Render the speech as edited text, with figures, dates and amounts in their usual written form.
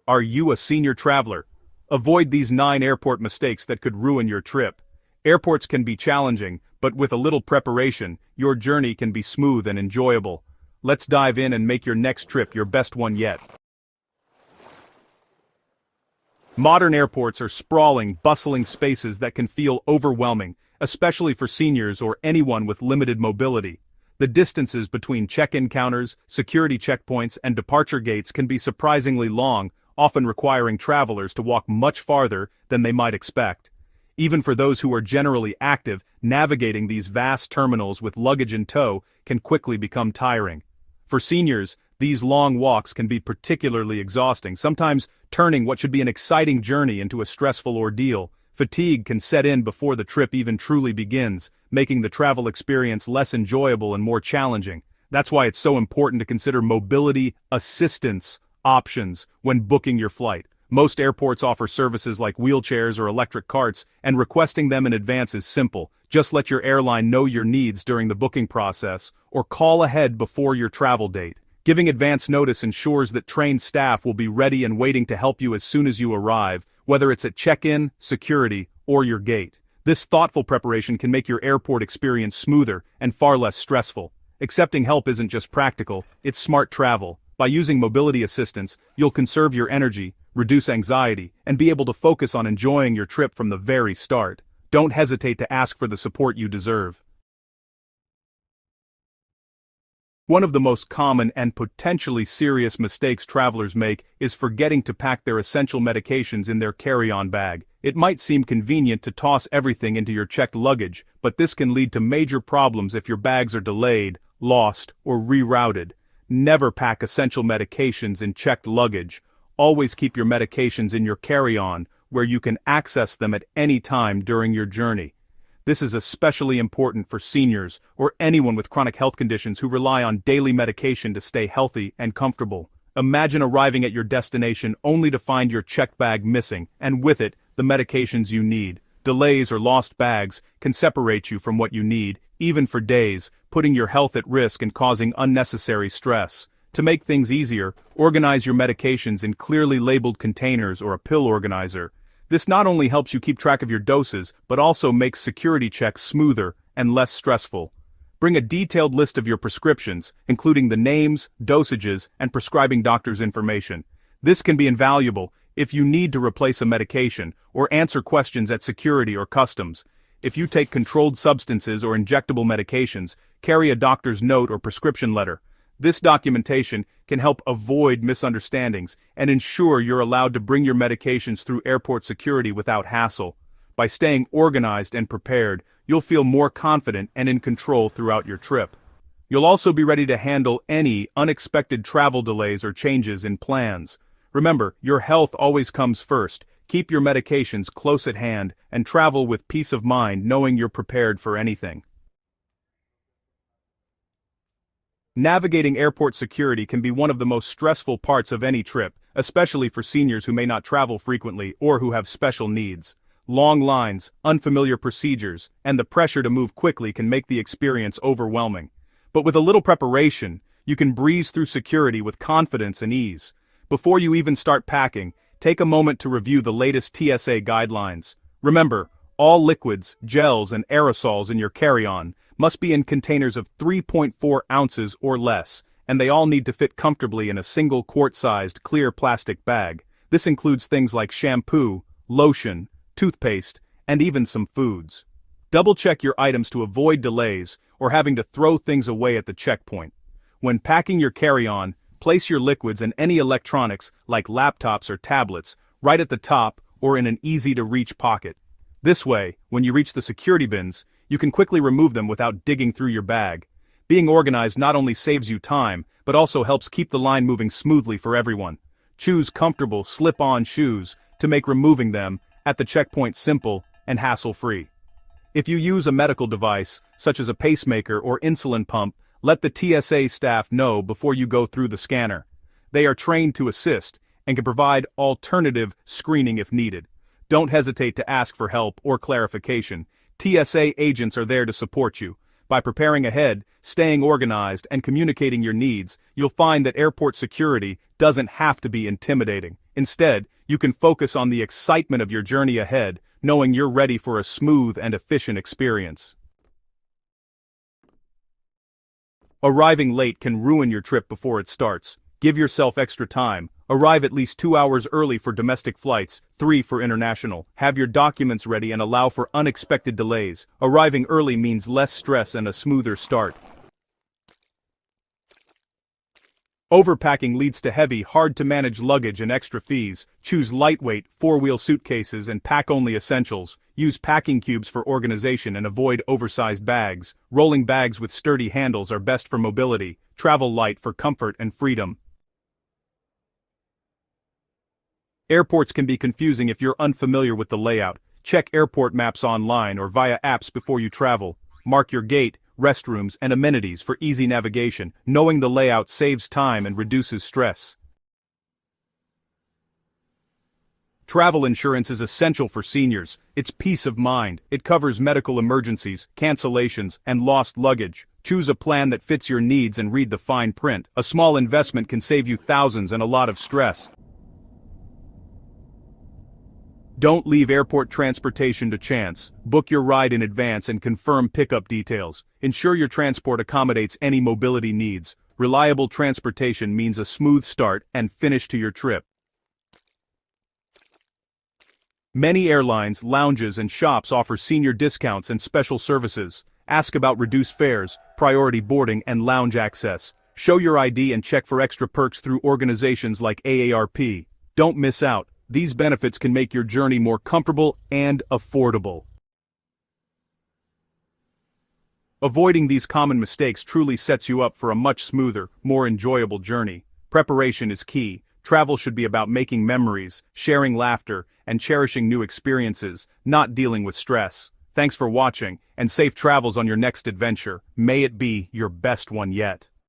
Are you a senior traveler? Avoid these 9 airport mistakes that could ruin your trip. Airports can be challenging, but with a little preparation, your journey can be smooth and enjoyable. Let's dive in and make your next trip your best one yet. Modern airports are sprawling, bustling spaces that can feel overwhelming, especially for seniors or anyone with limited mobility. The distances between check-in counters, security checkpoints, and departure gates can be surprisingly long, often requiring travelers to walk much farther than they might expect. Even for those who are generally active, navigating these vast terminals with luggage in tow can quickly become tiring. For seniors, these long walks can be particularly exhausting, sometimes turning what should be an exciting journey into a stressful ordeal. Fatigue can set in before the trip even truly begins, making the travel experience less enjoyable and more challenging. That's why it's so important to consider mobility assistance options when booking your flight. Most airports offer services like wheelchairs or electric carts, and requesting them in advance is simple. Just let your airline know your needs during the booking process, or call ahead before your travel date. Giving advance notice ensures that trained staff will be ready and waiting to help you as soon as you arrive, whether it's at check-in, security, or your gate. This thoughtful preparation can make your airport experience smoother and far less stressful. Accepting help isn't just practical, it's smart travel. By using mobility assistance, you'll conserve your energy, reduce anxiety, and be able to focus on enjoying your trip from the very start. Don't hesitate to ask for the support you deserve. One of the most common and potentially serious mistakes travelers make is forgetting to pack their essential medications in their carry-on bag. It might seem convenient to toss everything into your checked luggage, but this can lead to major problems if your bags are delayed, lost, or rerouted. Never pack essential medications in checked luggage. Always keep your medications in your carry-on, where you can access them at any time during your journey. This is especially important for seniors or anyone with chronic health conditions who rely on daily medication to stay healthy and comfortable. Imagine arriving at your destination only to find your checked bag missing, and with it, the medications you need. Delays or lost bags can separate you from what you need, even for days, putting your health at risk and causing unnecessary stress. To make things easier, organize your medications in clearly labeled containers or a pill organizer. This not only helps you keep track of your doses, but also makes security checks smoother and less stressful. Bring a detailed list of your prescriptions, including the names, dosages, and prescribing doctor's information. This can be invaluable if you need to replace a medication or answer questions at security or customs. If you take controlled substances or injectable medications, carry a doctor's note or prescription letter. This documentation can help avoid misunderstandings and ensure you're allowed to bring your medications through airport security without hassle. By staying organized and prepared, you'll feel more confident and in control throughout your trip. You'll also be ready to handle any unexpected travel delays or changes in plans. Remember, your health always comes first. Keep your medications close at hand and travel with peace of mind knowing you're prepared for anything. Navigating airport security can be one of the most stressful parts of any trip, especially for seniors who may not travel frequently or who have special needs. Long lines, unfamiliar procedures, and the pressure to move quickly can make the experience overwhelming. But with a little preparation, you can breeze through security with confidence and ease. Before you even start packing, take a moment to review the latest TSA guidelines. Remember, all liquids, gels, and aerosols in your carry-on must be in containers of 3.4 ounces or less, and they all need to fit comfortably in a single quart-sized clear plastic bag. This includes things like shampoo, lotion, toothpaste, and even some foods. Double-check your items to avoid delays or having to throw things away at the checkpoint. When packing your carry-on, place your liquids and any electronics, like laptops or tablets, right at the top or in an easy-to-reach pocket. This way, when you reach the security bins, you can quickly remove them without digging through your bag. Being organized not only saves you time, but also helps keep the line moving smoothly for everyone. Choose comfortable, slip-on shoes to make removing them at the checkpoint simple and hassle-free. If you use a medical device, such as a pacemaker or insulin pump, let the TSA staff know before you go through the scanner. They are trained to assist and can provide alternative screening if needed. Don't hesitate to ask for help or clarification. TSA agents are there to support you. By preparing ahead, staying organized, and communicating your needs, you'll find that airport security doesn't have to be intimidating. Instead, you can focus on the excitement of your journey ahead, knowing you're ready for a smooth and efficient experience. Arriving late can ruin your trip before it starts. Give yourself extra time. Arrive at least 2 hours early for domestic flights, 3 for international. Have your documents ready and allow for unexpected delays. Arriving early means less stress and a smoother start. Overpacking leads to heavy, hard-to-manage luggage and extra fees. Choose lightweight, 4-wheel suitcases and pack only essentials. Use packing cubes for organization and avoid oversized bags. Rolling bags with sturdy handles are best for mobility. Travel light for comfort and freedom. Airports can be confusing if you're unfamiliar with the layout. Check airport maps online or via apps before you travel. Mark your gate, restrooms, and amenities for easy navigation. Knowing the layout saves time and reduces stress. Travel insurance is essential for seniors. It's peace of mind. It covers medical emergencies, cancellations, and lost luggage. Choose a plan that fits your needs and read the fine print. A small investment can save you thousands and a lot of stress. Don't leave airport transportation to chance. Book your ride in advance and confirm pickup details. Ensure your transport accommodates any mobility needs. Reliable transportation means a smooth start and finish to your trip. Many airlines, lounges, and shops offer senior discounts and special services. Ask about reduced fares, priority boarding, and lounge access. Show your ID and check for extra perks through organizations like AARP. Don't miss out. These benefits can make your journey more comfortable and affordable. Avoiding these common mistakes truly sets you up for a much smoother, more enjoyable journey. Preparation is key. Travel should be about making memories, sharing laughter, and cherishing new experiences, not dealing with stress. Thanks for watching, and safe travels on your next adventure. May it be your best one yet.